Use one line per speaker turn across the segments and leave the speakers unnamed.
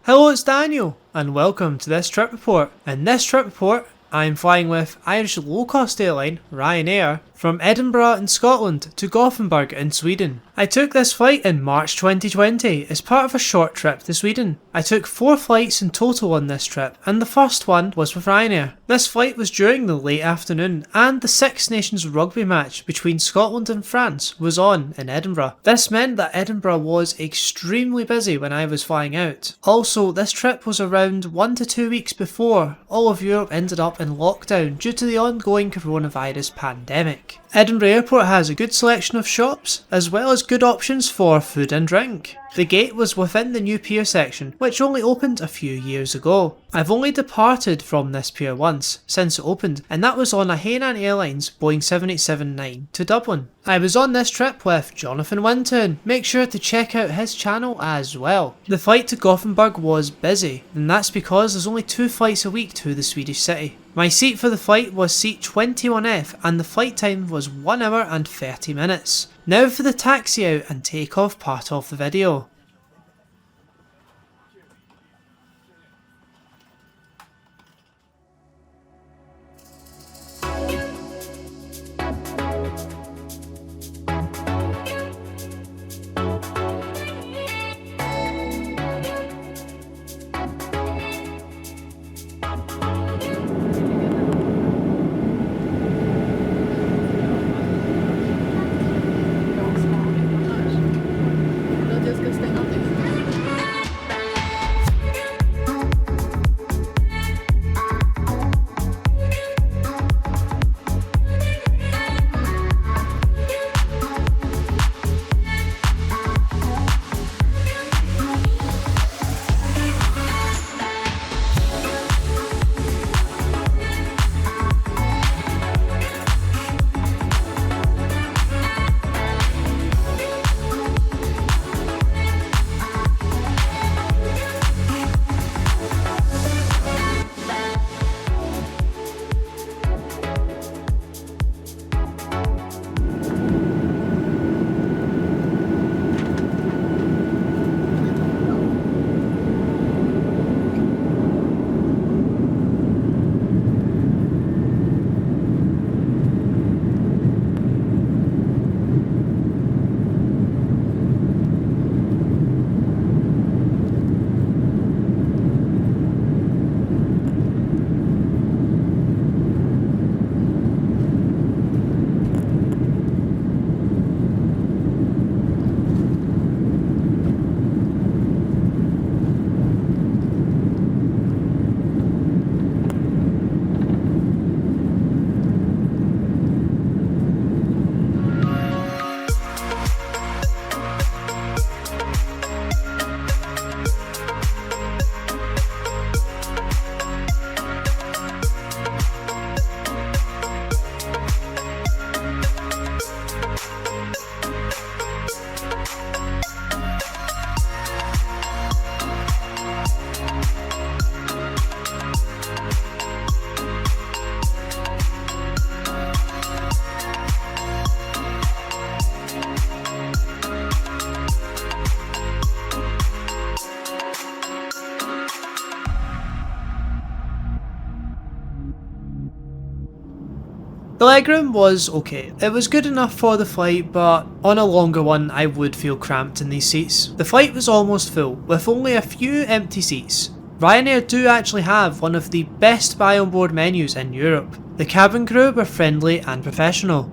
Hello, it's Daniel, and welcome to this trip report. In this trip report, I'm flying with Irish low-cost airline Ryanair from Edinburgh in Scotland to Gothenburg in Sweden. I took this flight in March 2020 as part of a short trip to Sweden. I took 4 flights in total on this trip, and the first one was with Ryanair. This flight was during the late afternoon, and the Six Nations rugby match between Scotland and France was on in Edinburgh. This meant that Edinburgh was extremely busy when I was flying out. Also, this trip was around 1 to 2 weeks before all of Europe ended up in lockdown due to the ongoing coronavirus pandemic. Edinburgh Airport has a good selection of shops, as well as good options for food and drink. The gate was within the new pier section, which only opened a few years ago. I've only departed from this pier once since it opened, and that was on a Ryanair Airlines Boeing 787-9 to Dublin. I was on this trip with Jonathan Winton. Make sure to check out his channel as well. The flight to Gothenburg was busy, and that's because there's only 2 flights a week to the Swedish city. My seat for the flight was seat 21F, and the flight time was 1 hour and 30 minutes. Now for the taxi out and takeoff part of the video. The legroom was okay. It was good enough for the flight, but on a longer one I would feel cramped in these seats. The flight was almost full, with only a few empty seats. Ryanair do actually have one of the best buy on board menus in Europe. The cabin crew were friendly and professional.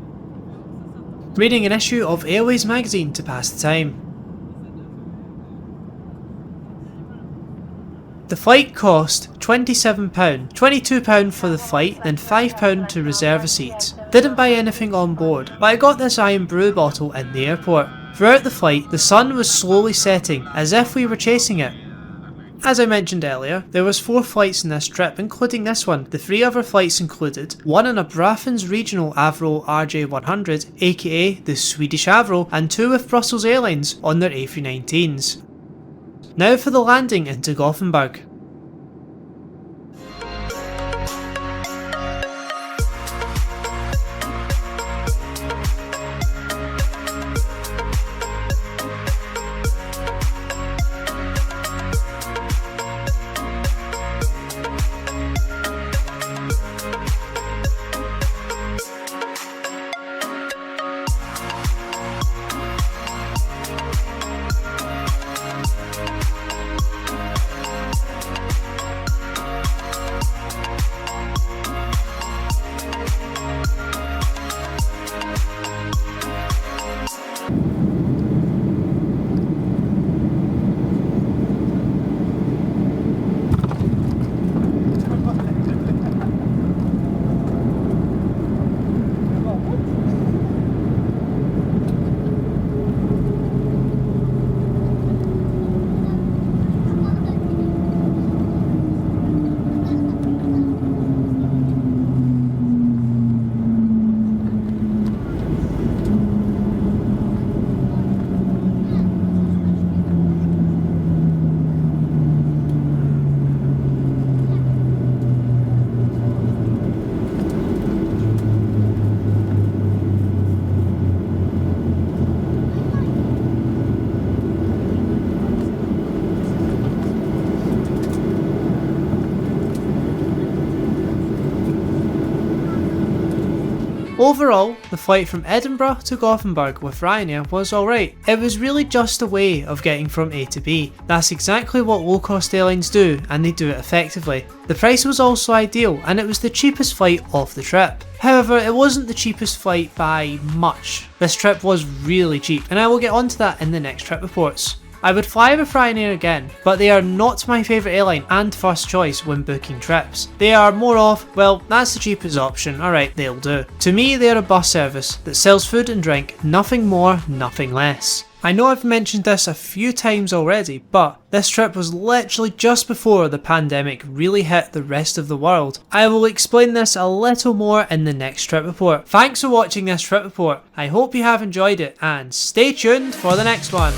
Reading an issue of Airways magazine to pass the time. The flight cost £27, £22 for the flight and £5 to reserve a seat. Didn't buy anything on board, but I got this iron brew bottle in the airport. Throughout the flight, the sun was slowly setting, as if we were chasing it. As I mentioned earlier, there was 4 flights in this trip, including this one. The 3 other flights included one on a Braathens Regional RJ100, aka the Swedish Avro, and 2 with Brussels Airlines on their A319s. Now for the landing into Gothenburg. Overall, the flight from Edinburgh to Gothenburg with Ryanair was alright. It was really just a way of getting from A to B. That's exactly what low cost airlines do, and they do it effectively. The price was also ideal, and it was the cheapest flight of the trip. However, it wasn't the cheapest flight by much. This trip was really cheap, and I will get onto that in the next trip reports. I would fly with Ryanair again, but they are not my favourite airline and first choice when booking trips. They are more of, well, that's the cheapest option, alright, they'll do. To me, they are a bus service that sells food and drink, nothing more, nothing less. I know I've mentioned this a few times already, but this trip was literally just before the pandemic really hit the rest of the world. I will explain this a little more in the next trip report. Thanks for watching this trip report. I hope you have enjoyed it, and stay tuned for the next one.